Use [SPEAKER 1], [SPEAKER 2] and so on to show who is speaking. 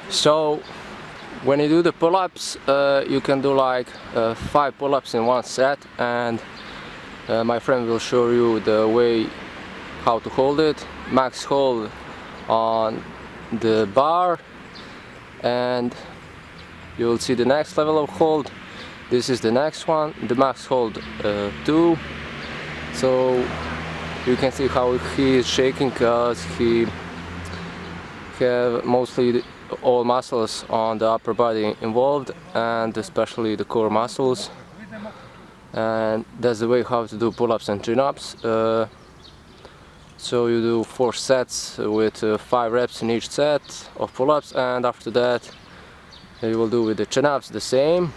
[SPEAKER 1] So when you do the pull-ups, you can do like 5 pull-ups in one set, and my friend will show you the way how to hold it. Max hold on the bar, and you will see the next level of hold. This is the next one, the max hold 2. So you can see how he is shaking because he have mostly all muscles on the upper body involved, and especially the core muscles. And that's the way how to do pull-ups and chin-ups. So you do 4 sets with 5 reps in each set of pull-ups, and after that you will do with the chin-ups the same.